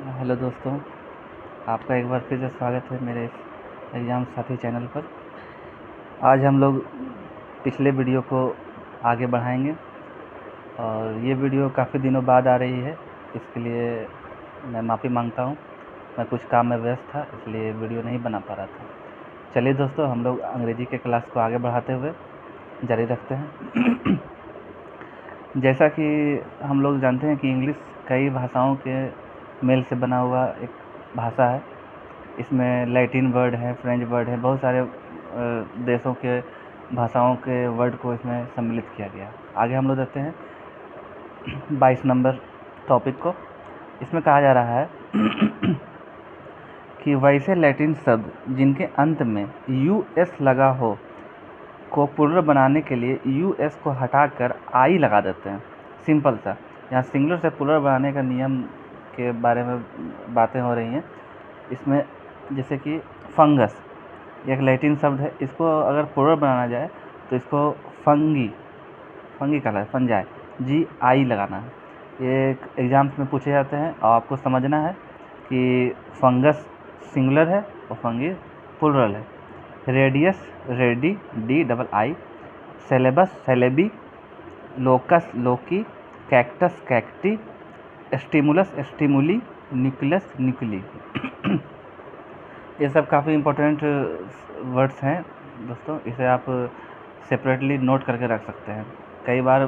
Hello दोस्तों, आपका एक बार फिर से स्वागत है मेरे एग्ज़ाम साथी चैनल पर। आज हम लोग पिछले वीडियो को आगे बढ़ाएंगे और ये वीडियो काफ़ी दिनों बाद आ रही है, इसके लिए मैं माफ़ी मांगता हूँ। मैं कुछ काम में व्यस्त था, इसलिए वीडियो नहीं बना पा रहा था। चलिए दोस्तों, हम लोग अंग्रेजी के क्लास को आगे बढ़ाते हुए जारी रखते हैं। जैसा कि हम लोग जानते हैं कि इंग्लिश कई भाषाओं के मेल से बना हुआ एक भाषा है। इसमें लैटिन वर्ड है, फ्रेंच वर्ड है, बहुत सारे देशों के भाषाओं के वर्ड को इसमें सम्मिलित किया गया। आगे हम लोग देखते हैं 22 नंबर टॉपिक को। इसमें कहा जा रहा है कि वैसे लैटिन शब्द जिनके अंत में यूएस लगा हो को प्लुरल बनाने के लिए यूएस को हटाकर आई लगा देते हैं। सिंपल सा, यहाँ सिंगुलर से प्लुरल बनाने का नियम के बारे में बातें हो रही हैं। इसमें जैसे कि फंगस एक लैटिन शब्द है, इसको अगर प्लुरल बनाना जाए तो इसको फंगी कहलाता है, फंजाई, जी आई लगाना है। ये एग्जाम्स में पूछे जाते हैं और आपको समझना है कि फंगस सिंगुलर है और फंगी प्लुरल है। Radius radii, D double I, syllabus syllabi, locus loci, cactus cacti, stimulus stimuli, nucleus nuclei. ये सब काफ़ी इम्पोर्टेंट वर्ड्स हैं दोस्तों, इसे आप सेपरेटली नोट करके रख सकते हैं। कई बार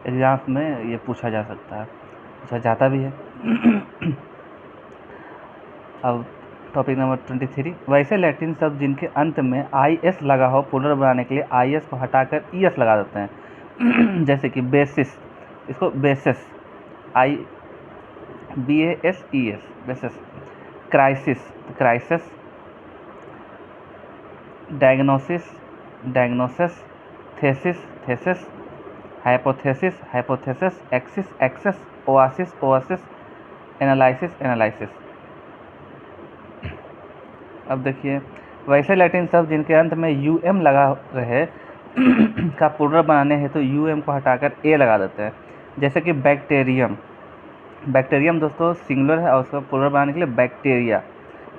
एग्जाम्स में ये पूछा जा सकता है, पूछा जाता भी है। अब टॉपिक नंबर 23, वैसे लैटिन शब्द जिनके अंत में आई एस लगा हो प्लुरल बनाने के लिए आई एस को हटाकर ई एस लगा देते हैं। जैसे कि बेसिस, इसको bases, I B A S E S, bases. Crisis, crises. Diagnosis, diagnoses. Thesis, theses. Hypothesis, hypotheses. Axis, axes. Oasis, oases. Analysis, analyses. अब देखिए, वैसे लैटिन शब्द जिनके अंत में यू एम लगा रहे का प्लुरल बनाने हेतु यू एम को हटाकर ए लगा देते हैं। जैसे कि बैक्टीरियम, बैक्टीरियम दोस्तों सिंगुलर है और उसको प्लुरल बनाने के लिए बैक्टीरिया,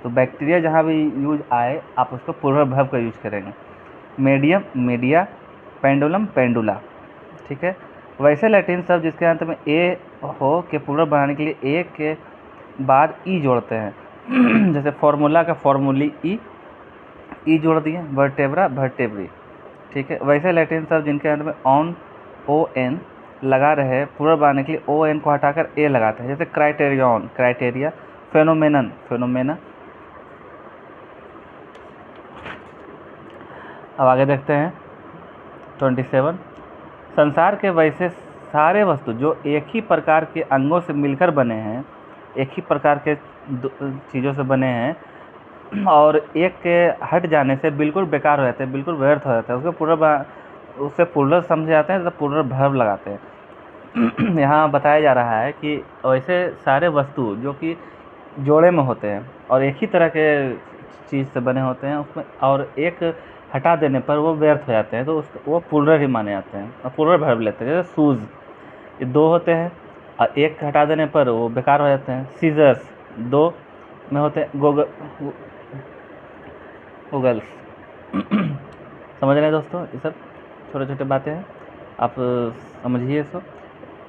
तो बैक्टीरिया जहाँ भी यूज आए आप उसको प्लुरल वर्ब का यूज करेंगे। Medium, media. Pendulum, pendula. ठीक है। वैसे लैटिन शब्द जिसके अंत में ए हो के प्लुरल बनाने के लिए ए के बाद ई जोड़ते हैं। जैसे फॉर्मूला का फॉर्मूली, ई जोड़ दिए। वर्टेब्रा, वर्टेब्री। ठीक है। वैसे लैटिन शब्द जिनके अंत में ऑन ओ एन लगा रहे प्लुरल बनाने के लिए ओ एन को हटाकर ए लगाते हैं। जैसे क्राइटेरियन, क्राइटेरिया। Phenomenon, phenomena. अब आगे देखते हैं 27, संसार के वैसे सारे वस्तु जो एक ही प्रकार के अंगों से मिलकर बने हैं, एक ही प्रकार के चीज़ों से बने हैं और एक के हट जाने से बिल्कुल बेकार हो जाते हैं, बिल्कुल व्यर्थ हो जाता है, उससे प्लुरल समझे जाते हैं तो प्लुरल वर्ब लगाते हैं। यहाँ बताया जा रहा है कि वैसे सारे वस्तु जो कि जोड़े में होते हैं और एक ही तरह के चीज़ से बने होते हैं उसमें, और एक हटा देने पर वो व्यर्थ हो जाते हैं, तो वो प्लुरल ही माने जाते हैं और प्लुरल वर्ब लेते हैं। जैसे शूज़, ये दो होते हैं और एक हटा देने पर वो बेकार हो जाते हैं। सीजर्स, दो में होते हैं। गूगल्स। समझ रहे हैं दोस्तों, ये सब छोटे छोटे बातें हैं, आप समझिए इसको।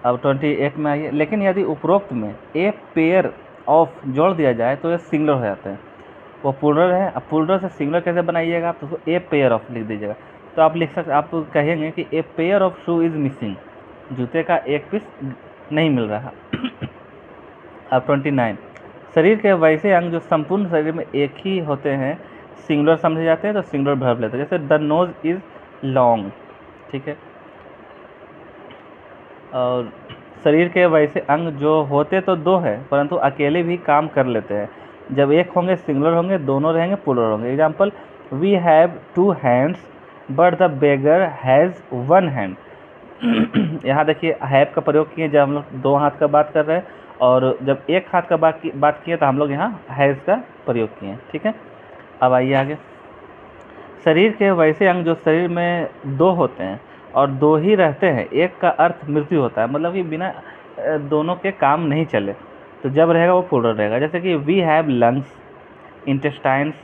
अब 28 में आइए। लेकिन यदि उपरोक्त में ए पेयर ऑफ जोड़ दिया जाए तो ये सिंगुलर हो जाते हैं, वो प्लुरल है। अब प्लुरल से सिंगुलर कैसे बनाइएगा आप, तो उसको ए पेयर ऑफ लिख दीजिएगा। तो आप लिख सकते, आप कहेंगे कि a pair of shoe is missing, जूते का एक पीस नहीं मिल रहा। अब 29, शरीर के वैसे अंग जो संपूर्ण शरीर में एक ही होते हैं सिंगुलर समझे जाते हैं तो सिंगुलर वर्ब लेते हैं। जैसे द नोज इज़ लॉन्ग। ठीक है। और शरीर के वैसे अंग जो होते तो दो हैं परंतु अकेले भी काम कर लेते हैं। जब एक होंगे सिंगुलर होंगे, दोनों रहेंगे प्लुरल होंगे। Example, we have 2 hands but the beggar has 1 hand. यहाँ देखिए हैव का प्रयोग किए जब हम लोग दो हाथ का बात कर रहे हैं, और जब एक हाथ का बात किए तो हम लोग यहाँ हैज़ का प्रयोग किए। ठीक है। अब आइए आगे। शरीर के वैसे अंग जो शरीर में दो होते हैं और दो ही रहते हैं, एक का अर्थ मृत्यु होता है, मतलब कि बिना दोनों के काम नहीं चले, तो तो जब रहेगा वो प्लूरल रहेगा। जैसे कि वी हैव लंग्स, इंटेस्टाइन्स,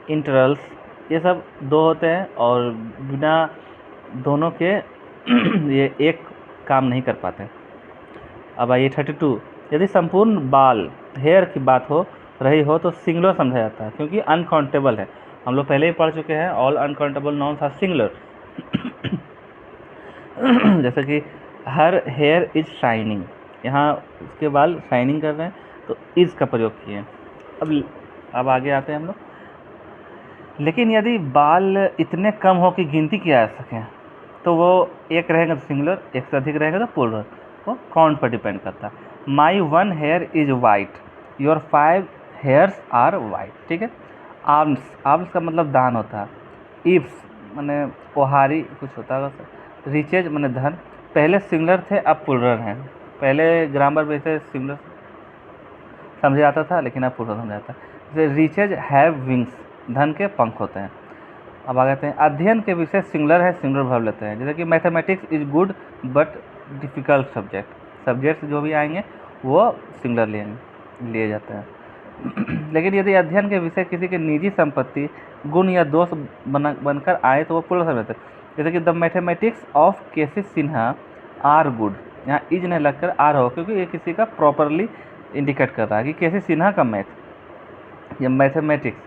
इंटरल्स, ये सब दो होते हैं और बिना दोनों के ये एक काम नहीं कर पाते। अब आइए 32, यदि संपूर्ण बाल हेयर की बात हो रही हो तो सिंगुलर समझा जाता है, क्योंकि अनकाउंटेबल है। हम लोग पहले ही पढ़ चुके हैं, all uncountable nouns are singular. जैसे कि हर हेयर इज शाइनिंग, यहाँ उसके बाल शाइनिंग कर रहे हैं तो इज का प्रयोग किए। अब आगे आते हैं हम लोग। लेकिन यदि बाल इतने कम हो कि गिनती किया जा सके तो वो एक रहेगा तो सिंगुलर, एक से अधिक रहेगा तो प्लूरल, वो काउंट पर डिपेंड करता है। My 1 hair is white, your 5 hairs are white. ठीक है। आर्म्स, आर्म्स का मतलब दान होता है। इफ्स मैंने ओहारी कुछ होता है। रिचेज मैंने धन, पहले सिंगुलर थे अब प्लूरल हैं। पहले ग्रामर में से सिंगुलर समझा जाता था लेकिन अब प्लूरल समझा जाता है। जैसे रिचेज हैव विंग्स, धन के पंख होते हैं। अब आ जाते हैं अध्ययन के विषय सिंगुलर है, सिंगुलर वर्ब लेते हैं। जैसे कि mathematics is good but difficult subject, subjects जो भी आएंगे वो सिंगुलर लिए जाते हैं। लेकिन यदि अध्ययन के विषय किसी की निजी संपत्ति, गुण या दोष बनकर आए तो वो प्लूरल समझते हैं। जैसे कि the mathematics of KC Sinha are good, यहाँ इज ने लगकर आर हो क्योंकि ये किसी का प्रॉपरली इंडिकेट कर रहा है कि केसी सिन्हा का मैथ या मैथमेटिक्स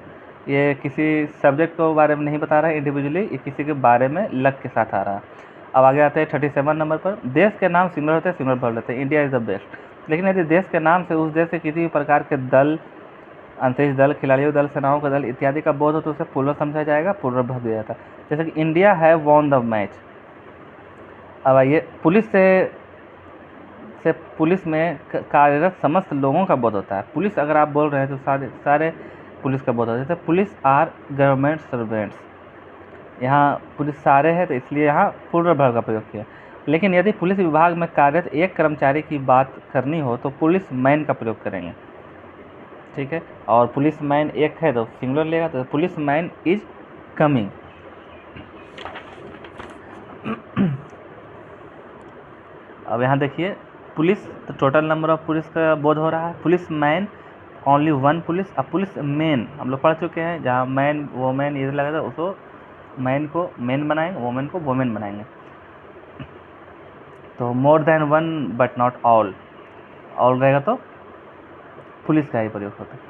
ये किसी सब्जेक्ट के बारे में नहीं बता रहा है इंडिविजुअली, ये किसी के बारे में लग के साथ आ रहा है। अब आगे आते हैं 37 नंबर पर। देश के नाम सिंगुलर होते हैं, सिंगुलर वर्ब लेते हैं। India is the best. लेकिन यदि देश के नाम से उस देश के किसी भी प्रकार के दल, अंतरिक्ष दल, खिलाड़ियों दल, सेनाओं का दल इत्यादि का बोध हो तो उसे प्लूरल समझा जाएगा, प्लूरल वर्ब दिया जाता है। जैसे कि India have won the match. अब आइए पुलिस से पुलिस में कार्यरत समस्त लोगों का बोध होता है। पुलिस अगर आप बोल रहे हैं तो सारे पुलिस का बोध होता है। जैसे पुलिस आर गवर्नमेंट सर्वेंट्स, यहाँ पुलिस सारे हैं तो इसलिए यहाँ प्लूरल वर्ब का प्रयोग किया। लेकिन यदि पुलिस विभाग में कार्यरत एक कर्मचारी की बात करनी हो तो पुलिस मैन का प्रयोग करेंगे। ठीक है। और पुलिस मैन एक है तो सिंगुलर लेगा, तो पुलिस मैन इज कमिंग। अब यहाँ देखिए पुलिस, तो टोटल नंबर ऑफ पुलिस का बोध हो रहा है। Police man only 1 police. अब पुलिस मैन हम लोग पढ़ चुके हैं, जहाँ मैन वोमेन ये लगा था उसको मैन को मैन बनाएंगे, वोमेन को वोमेन बनाएंगे। तो more than 1 but not all, all रहेगा तो पुलिस का ही प्रयोग होता है।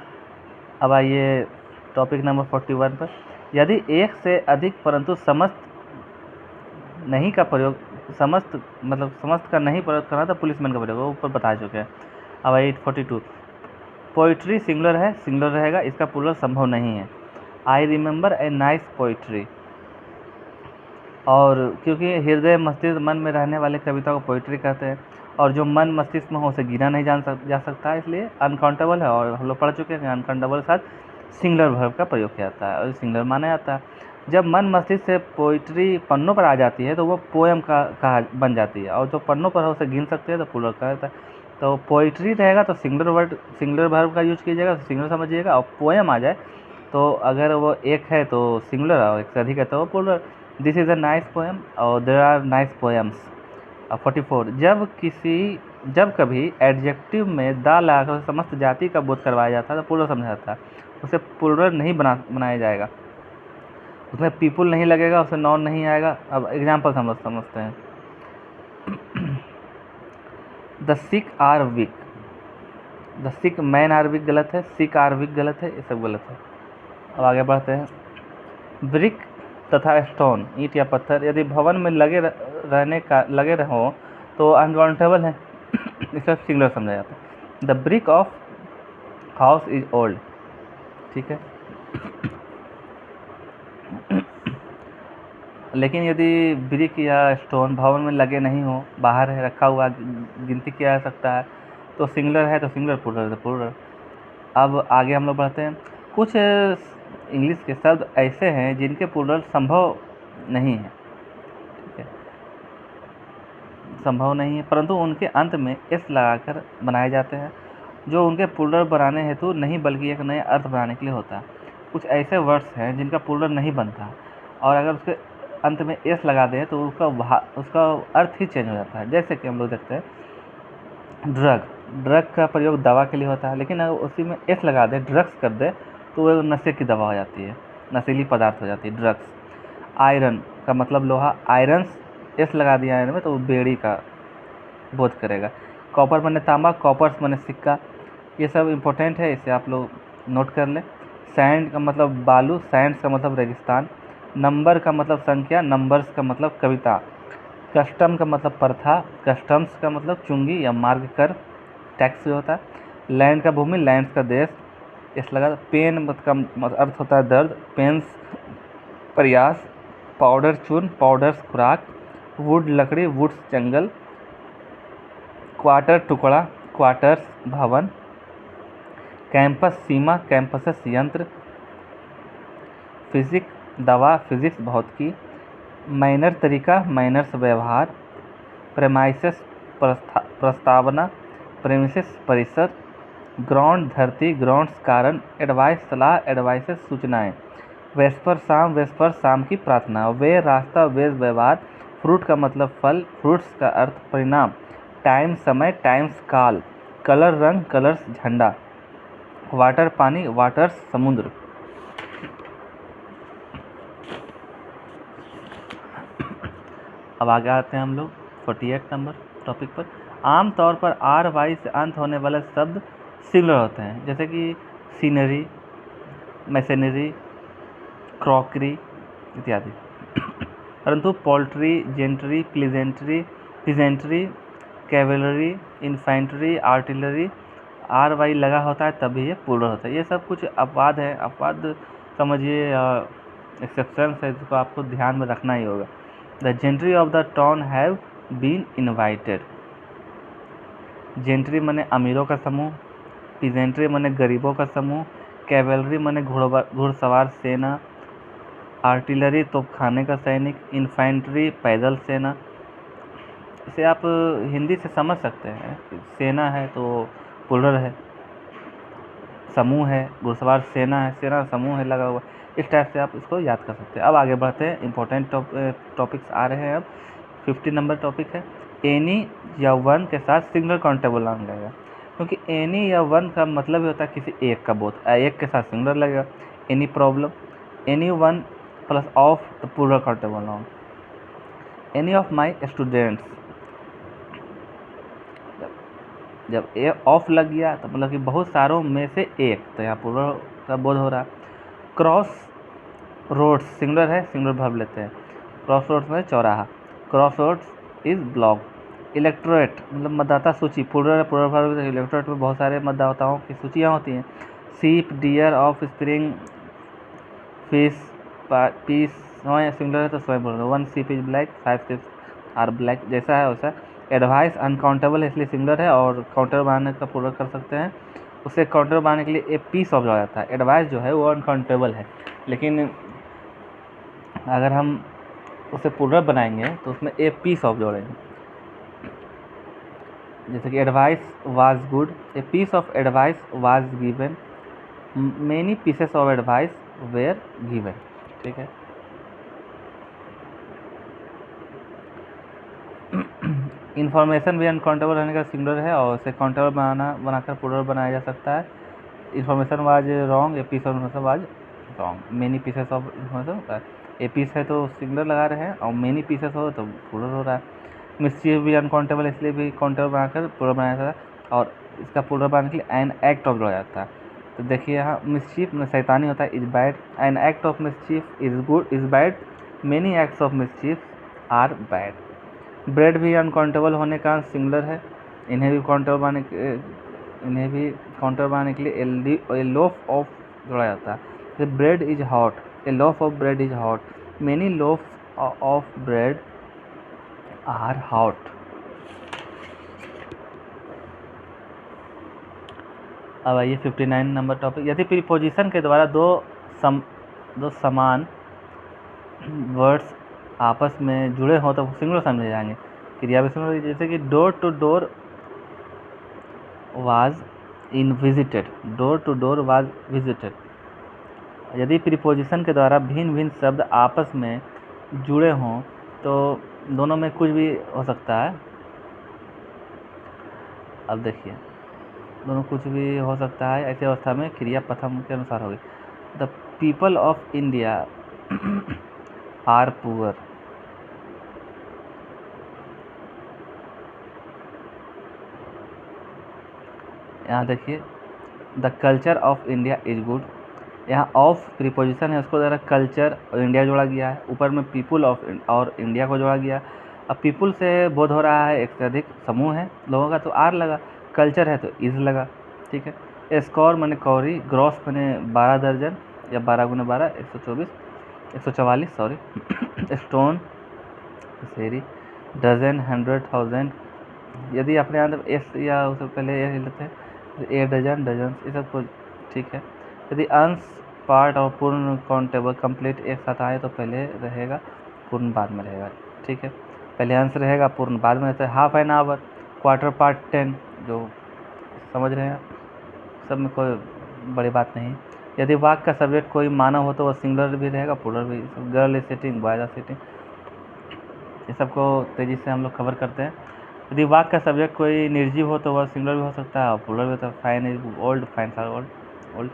अब आइए टॉपिक नंबर 41 पर। यदि एक से अधिक परंतु समस्त नहीं का प्रयोग, समस्त मतलब समस्त का नहीं प्रयोग करना तो पुलिसमैन का प्रयोग, वो ऊपर बता चुके हैं। अब आइए 42। पोइट्री सिंगुलर है, सिंगुलर रहेगा, इसका प्लूरल संभव नहीं है। I remember a nice poetry, और क्योंकि हृदय मस्तिष्क मन में रहने वाले कविता को पोइट्री कहते हैं, और जो मन मस्तिष्क में हो उसे गिना नहीं जा सकता है, इसलिए अनकाउंटेबल है। और हम लोग पढ़ चुके हैं अनकाउंटेबल के साथ सिंगुलर वर्ब का प्रयोग किया जाता है और सिंगुलर माना जाता है। जब मन मस्तिष्क से पोइट्री पन्नों पर आ जाती है तो वो पोएम का कहा बन जाती है, और जो पन्नों पर हो उसे गिन सकते हैं तो प्लूरल कहा जाता है। तो पोइट्री रहेगा तो सिंगुलर वर्ब का यूज कीजिएगा तो सिंगुलर समझिएगा, और पोएम आ जाए तो अगर वो एक है तो सिंगुलर और एक से अधिक है तो वो plural. This is a nice poem और देयर आर नाइस पोएम्स। 44। जब कभी एडजेक्टिव में दा लगाकर समस्त जाति का बोध करवाया जाता है तो प्लूरल समझा जाता है, उसे प्लूरल नहीं बनाया जाएगा। उसमें पीपुल नहीं लगेगा, उसमें नॉन नहीं आएगा। अब एग्जाम्पल हम लोग समझते हैं। The sick are weak, the sick man are weak गलत है, सिक आर वीक गलत है, ये सब गलत है। अब आगे बढ़ते हैं। ब्रिक तथा स्टोन, ईंट या पत्थर, यदि भवन में लगे रहो तो अनकाउंटेबल है, इसे सिंगुलर समझा जाता है। The brick of house is old. ठीक है। लेकिन यदि ब्रिक या स्टोन भवन में लगे नहीं हो, बाहर है रखा हुआ, गिनती किया जा सकता है तो सिंगुलर है तो सिंगुलर, प्लूरल तो प्लूरल। अब आगे हम लोग बढ़ते हैं। कुछ इंग्लिश के शब्द ऐसे हैं जिनके प्लूरल संभव नहीं है, ठीक है, संभव नहीं है, परंतु उनके अंत में एस लगाकर बनाए जाते हैं, जो उनके प्लूरल बनाने हेतु नहीं बल्कि एक नए अर्थ बनाने के लिए होता है। कुछ ऐसे वर्ड्स हैं जिनका प्लूरल नहीं बनता और अगर उसके अंत में एस लगा दें तो उसका अर्थ ही चेंज हो जाता है। जैसे कि हम लोग देखते हैं ड्रग, ड्रग का प्रयोग दवा के लिए होता है, लेकिन अगर उसी में एस लगा दे, ड्रग्स कर दे, तो वो नशे की दवा हो जाती है, नशीली पदार्थ हो जाती है ड्रग्स। आयरन का मतलब लोहा, आयरन एस लगा दिया आयरन में तो वो बेड़ी का बोध करेगा। कॉपर माने तांबा, कॉपर्स माने सिक्का। ये सब इम्पोर्टेंट है, इसे आप लोग नोट कर लें। सैंड का मतलब बालू, सैंड्स का मतलब रेगिस्तान। नंबर का मतलब संख्या, नंबर्स का मतलब कविता। कस्टम का मतलब प्रथा, कस्टम्स का मतलब चुंगी या मार्ग कर, टैक्स जो होता है। लैंड का भूमि, लैंड्स का देश, इस लगा। पेन का अर्थ होता है दर्द, पेन्स प्रयास। पाउडर चूर्ण, पाउडर्स खुराक। वुड लकड़ी, वुड्स जंगल। क्वार्टर टुकड़ा, क्वार्टर्स भवन। कैंपस सीमा, कैंपसेस यंत्र। फिजिक दवा, फिजिक्स भौतिकी। माइनर तरीका, माइनर्स व्यवहार। प्रेमाइसिस प्रस्तावना, प्रेमिसिस परिसर। ग्राउंड धरती, ग्राउंड्स कारण। एडवाइस सलाह, एडवाइसेस सूचनाएं। वेस्पर शाम, वेस्पर शाम की प्रार्थना। वे रास्ता, वेज व्यवहार। फ्रूट का मतलब फल, फ्रूट्स का अर्थ परिणाम। टाइम समय, टाइम्स काल। कलर रंग, कलर्स झंडा। वाटर पानी, वाटर्स समुद्र। अब आगे आते हैं हम लोग 48 नंबर टॉपिक पर। आमतौर पर आर वाई से अंत होने वाले शब्द सिमिलर होते हैं, जैसे कि सीनरी, मशीनरी, क्रॉकरी इत्यादि। परंतु poultry, gentry, pleasantry, cavalry, infantry, artillery R Y लगा होता है तभी ये प्लूरल होता है। ये सब कुछ अपवाद है, अपवाद समझिए एक्सेप्शन है, जिसको आपको ध्यान में रखना ही होगा। The gentry of the town have been invited. Gentry माने अमीरों का समूह, पीजेंट्री माने गरीबों का समूह, कैवेलरी माने घुड़सवार सेना, आर्टिलरी तोपखाने का सैनिक, इन्फेंट्री पैदल सेना। इसे आप हिंदी से समझ सकते हैं, सेना है तो प्लूरल है, समूह है, घुड़सवार सेना है, सेना समूह है लगा हुआ, इस टाइप से आप इसको याद कर सकते हैं। अब आगे बढ़ते हैं, इंपॉर्टेंट टॉपिक्स आ रहे हैं। अब 50 नंबर टॉपिक है, एनी या वन के साथ सिंगल काउंटेबल नाउन लगेगा, क्योंकि एनी या वन का मतलब ही होता है किसी एक का बोध, एक के साथ सिंगुलर लगेगा। Any problem, any one plus of the plural countable noun. Any of my students, जब ए ऑफ लग गया तो मतलब कि बहुत सारों में से एक, तो यहाँ प्लूरल का बोध हो रहा है। क्रॉस रोड्स सिंगुलर है, सिंगुलर वर्ब लेते हैं। क्रॉस रोड्स में चौराहा, crossroads is block. Electorate मतलब मतदाता सूची, प्लूरल वर्ब। इलेक्टोरेट में बहुत सारे मतदाताओं की सूचियाँ होती हैं। Sheep, deer, offspring, fish, piece, सोए सिंगुलर है तो सोए बोल रहे। 1 sheep is black, 5 sheeps are black, जैसा है वैसा। एडवाइस अनकाउंटेबल है इसलिए सिंगुलर है, और काउंटर बनाने का प्लूरल कर सकते हैं। उसे काउंटर बनाने के लिए ए पीस ऑफ जोड़ा जाता है। एडवाइस जो है वो अनकाउंटेबल है, लेकिन अगर हम उसे प्लूरल बनाएंगे तो उसमें ए पीस ऑफ जोड़ेंगे, जैसे कि advice was good, a piece of advice was given, many pieces of advice were given. ठीक है। इन्फॉर्मेशन भी अनकाउंटेबल रहने का सिंगुलर है, और उसे काउंटेबल बनाकर प्लूरल बनाया जा सकता है। Information was wrong, a piece of information was wrong. Many pieces of information होता है, ए पीस है तो सिंगुलर लगा रहे हैं, और मेनी पीसेस हो तो प्लूरल हो रहा है। मिसचीफ भी अनकाउंटेबल है, इसलिए भी काउंटेबल बनाकर प्लूरल बनाया जाता है, और इसका प्लूरल बनाने के लिए एन एक्ट ऑफ जोड़ा जाता है। तो देखिए यहाँ मिसचीफ में शैतानी होता है, is bad. An act of mischief is good, is bad. Many acts of mischief are bad. Bread भी अनकाउंटेबल होने का सिंगुलर है, इन्हें भी काउंटेबल बनाने के लिए ए लोफ ऑफ जोड़ा जाता है। Bread is hot, a loaf of bread is hot, many loafs of bread are hot. अब आइए 59 नंबर टॉपिक। यदि प्रीपोजिशन के द्वारा दो समान वर्ड्स आपस में जुड़े हों तो सिंगुलर समझे जाएंगे। क्रिया भी सिंगुलर, जैसे कि door to door was in visited, door to door was visited. यदि प्रीपोजिशन के द्वारा भिन्न भिन्न शब्द आपस में जुड़े हों तो दोनों में कुछ भी हो सकता है। अब देखिए, दोनों कुछ भी हो सकता है। ऐसी अवस्था में क्रिया प्रथम के अनुसार होगी। The people of India are poor. यहाँ देखिए, the culture of India is good. यहाँ ऑफ प्रीपोजिशन है, उसको ज़रा कल्चर और इंडिया जोड़ा गया है। ऊपर में पीपुल ऑफ और इंडिया को जोड़ा गया। अब पीपुल से बोध हो रहा है एक से अधिक समूह है लोगों का, तो आर लगा। कल्चर है तो इज लगा। ठीक है। स्कोर मैंने कौरी, ग्रॉस मैंने 12 दर्जन या 12 गुने 12 144 सॉरी। स्टोन सेरी, डजन 100,000। यदि अपने यहाँ एस या उससे पहले ए लेते हैं तो ए डजन डजन ये सब कुछ ठीक है। यदि अंश पार्ट और पूर्ण काउंटेबल कंप्लीट एक साथ आए तो पहले रहेगा, पूर्ण बाद में रहेगा। ठीक है, पहले अंश रहेगा, पूर्ण बाद में रहता है। Half an hour, quarter part 10, जो समझ रहे हैं आप, सब में कोई बड़ी बात नहीं। यदि वाक्य का सब्जेक्ट कोई मानव हो तो वह सिंगुलर भी रहेगा, प्लूरल भी। Girl is sitting, boys are sitting, ये सबको तेज़ी से हम लोग कवर करते हैं। यदि वाक्य का सब्जेक्ट कोई निर्जीव हो तो वह सिंगुलर भी हो सकता है और प्लूरल भी होता है। Fine is old, fine are old.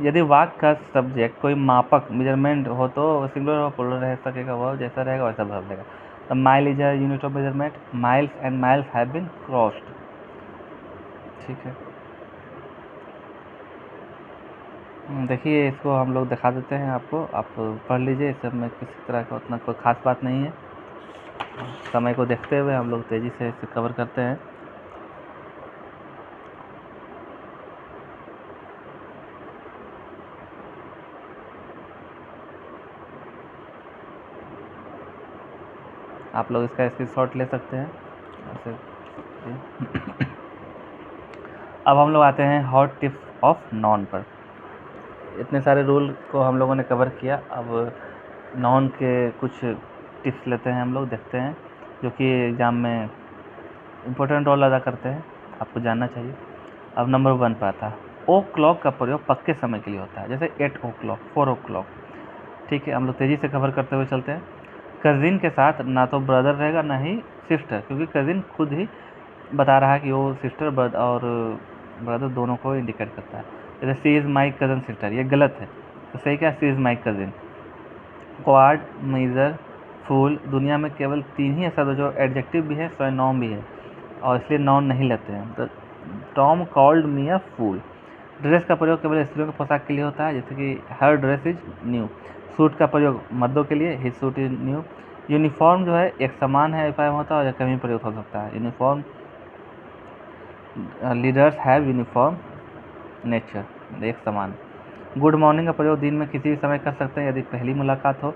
यदि वाक्य का सब्जेक्ट कोई मापक मेजरमेंट हो तो वह सिंगुलर और प्लूरल रह सकेगा, वह जैसा रहेगा वैसा भर देगा। The mile is a unit of measurement, miles and miles have been crossed. ठीक है, देखिए इसको हम लोग दिखा देते हैं आपको, आप पढ़ लीजिए। इस सब में किसी तरह का उतना कोई ख़ास बात नहीं है। समय को देखते हुए हम लोग तेज़ी से इसे कवर करते हैं। आप लोग इसका स्क्रीनशॉट ले सकते हैं ऐसे। अब हम लोग आते हैं हॉट टिप्स ऑफ नॉन पर। इतने सारे रूल को हम लोगों ने कवर किया। अब नॉन के कुछ टिप्स लेते हैं हम लोग, देखते हैं, जो कि एग्ज़ाम में इम्पोर्टेंट रोल अदा करते हैं, आपको जानना चाहिए। अब नंबर 1 पर आता है, ओ क्लॉक का प्रयोग पक्के समय के लिए होता है, जैसे 8 o'clock, 4 o'clock। ठीक है, हम लोग तेज़ी से कवर करते हुए चलते हैं। कज़िन के साथ ना तो ब्रदर रहेगा ना ही सिस्टर, क्योंकि कज़िन खुद ही बता रहा है कि वो सिस्टर ब्रदर और ब्रदर दोनों को इंडिकेट करता है। जैसे she is my cousin sister, ये गलत है, तो सही क्या, she is my cousin. Quad, measure, fool, दुनिया में केवल 3 ही ऐसा जो एडजेक्टिव भी है, स्वयं नाउन भी है, और इसलिए नाउन नहीं लेते हैं। तो टॉम कॉल्ड मी अ फूल। ड्रेस का प्रयोग केवल स्त्रियों के पोशाक के लिए होता है, जैसे कि हर ड्रेस इज न्यू। सूट का प्रयोग मर्दों के लिए, his suit is new. Uniform जो है एक समान है अभिप्राय होता है, या कभी प्रयोग हो सकता है। Uniform, leaders have uniform nature, एक समान। गुड मॉर्निंग का प्रयोग दिन में किसी भी समय कर सकते हैं यदि पहली मुलाकात हो,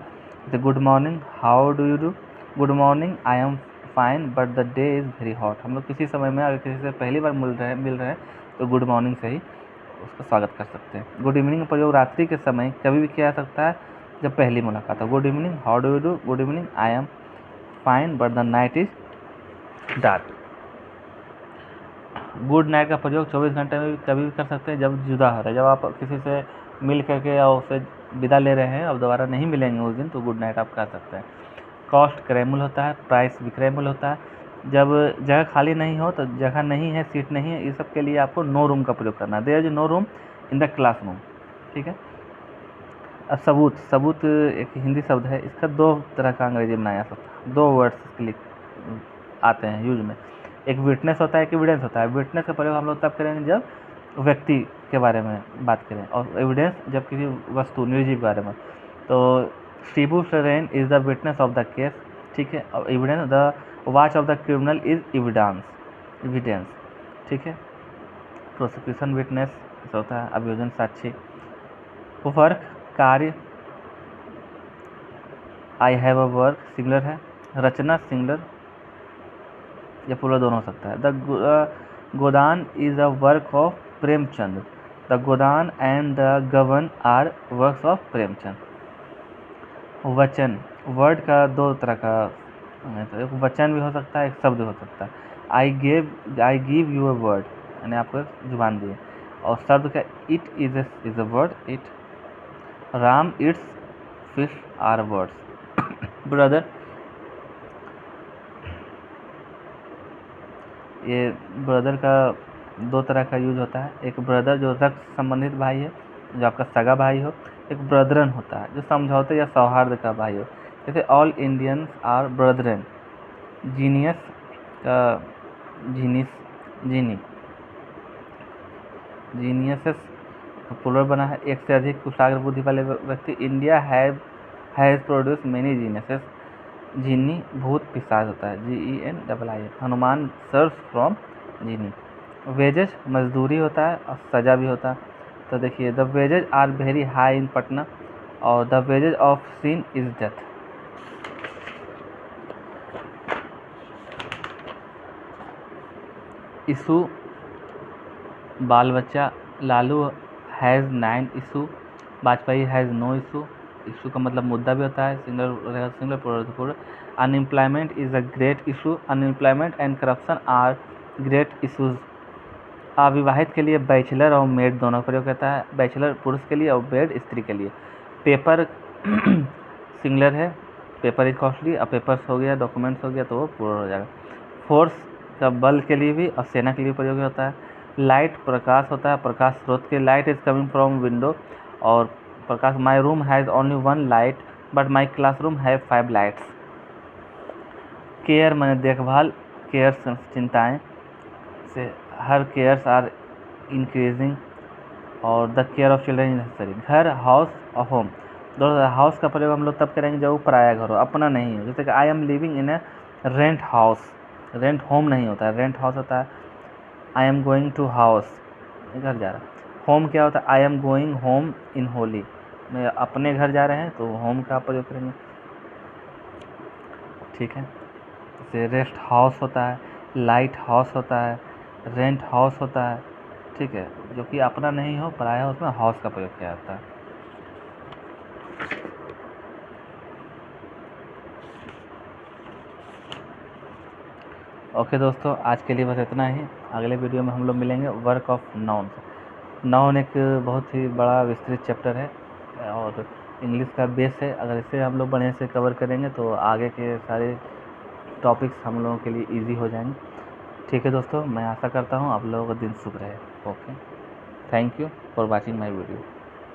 जैसे good morning, how do you do. Good morning, I am fine but the day is very hot. हम लोग किसी समय में अगर किसी से पहली बार मिल रहे हैं तो गुड मॉर्निंग से ही उसका स्वागत कर सकते हैं। गुड इवनिंग का प्रयोग रात्रि के समय कभी भी किया जा सकता है जब पहली मुलाकात हो। Good evening, how do you do. Good evening, I am fine but the night is dark. Good night का प्रयोग 24 घंटे में भी कभी भी कर सकते हैं जब जुदा हो रहे हैं, जब आप किसी से मिल करके या उसे विदा ले रहे हैं, अब दोबारा नहीं मिलेंगे उस दिन, तो गुड नाइट आप कह सकते हैं। कॉस्ट क्रयमूल्य होता है, प्राइस विक्रय मूल्य होता है। जब जगह खाली नहीं हो, तो जगह नहीं है, सीट नहीं है, इस सब के लिए आपको नो रूम का प्रयोग करना है। There is no room in the classroom. ठीक है। अब सबूत, सबूत एक हिंदी शब्द है, इसका 2 तरह का अंग्रेजी बनाया जा सकता है, 2 वर्ड्स इसके लिए आते हैं यूज में। एक विटनेस होता है, एक एविडेंस होता है। विटनेस का प्रयोग हम लोग तब करेंगे जब व्यक्ति के बारे में बात करें, और एविडेंस जब किसी वस्तु निर्जीव के बारे में। तो Shibu Soren is the witness of the case. ठीक है। और evidence, the watch of the criminal is evidence. ठीक है। प्रोसिक्यूशन विटनेस होता है, अभियोजन साक्षी। वर्क, कार्य, I have a work singular है। रचना सिंगुलर या पूरा दोनों हो सकता है। The Godan is a work of Premchand. The Godan and the Gaban are works of Premchand. वचन, वर्ड का 2 तरह का है, तो एक वचन भी हो सकता है, एक शब्द हो सकता है। I give you a word, यानी आपको जुबान दिए, और शब्द का it is a word, it. Ram it's fish are words. Brother, ये ब्रदर का दो तरह का यूज होता है। एक ब्रदर जो रक्त संबंधित भाई है, जो आपका सगा भाई हो। एक ब्रदरन होता है जो समझौते या सौहार्द का भाई हो। जैसे all Indians are brethren. Genius का जीनिस जीनी जीनियसेस प्लुरल बना है, एक से अधिक कुशाग्र बुद्धि वाले व्यक्ति। India has produce many geniuses. Genie भूत पिशाच होता है, GENII। Hanuman serves from genie. Wages मजदूरी होता है और सजा भी होता है। तो देखिए, the wages are very high in Patna और the wages of sin is death. Issue बाल बच्चा। Lalu has 9 issue. Vajpayee has no issue. Issue का मतलब मुद्दा भी होता है, singular singular plural. Unemployment is a great issue. Unemployment and corruption are great issues. अविवाहित के लिए बैचलर और मेड दोनों का प्रयोग करता है। बैचलर पुरुष के लिए और मेड स्त्री के लिए। पेपर सिंगुलर है, पेपर इज कॉस्टली। अब पेपर्स हो गया, डॉक्यूमेंट्स हो गया, तो वो प्लुरल हो जाएगा। फोर्स का बल के लिए भी और सेना के लिए प्रयोग होता है। लाइट प्रकाश होता है, प्रकाश स्रोत के। Light is coming from window और प्रकाश। My room has only 1 light but my classroom have 5 lights. Care माने देखभाल, केयर्स चिंताएँ से। हर केयर्स आर इंक्रीजिंग और the care of children is necessary. घर हाउस और होम दोनों। हाउस का प्रयोग हम लोग तब करेंगे जब वो पराया घर हो, अपना नहीं हो। जैसे कि I am living in a rent house. Rent home नहीं होता है, रेंट हाउस होता है। I am going to house, घर जा रहा है। होम क्या होता है? I am going home in Holi, मैं अपने घर जा रहे हैं, तो होम का प्रयोग करेंगे। ठीक है, जैसे रेस्ट हाउस होता है, लाइट हाउस होता है, रेंट हाउस होता है। ठीक है, जो कि अपना नहीं हो, पराया हो, उसमें हाउस का प्रयोग किया जाता है। ओके दोस्तों, आज के लिए बस इतना ही। अगले वीडियो में हम लोग मिलेंगे वर्क ऑफ नाउन। नाउन एक बहुत ही बड़ा विस्तृत चैप्टर है और इंग्लिश का बेस है। अगर इसे हम लोग बढ़िया से कवर करेंगे तो आगे के सारे टॉपिक्स हम लोगों के लिए इजी हो जाएंगे। ठीक है दोस्तों, मैं आशा करता हूँ आप लोगों का दिन शुभ रहे। Okay, thank you for watching my video.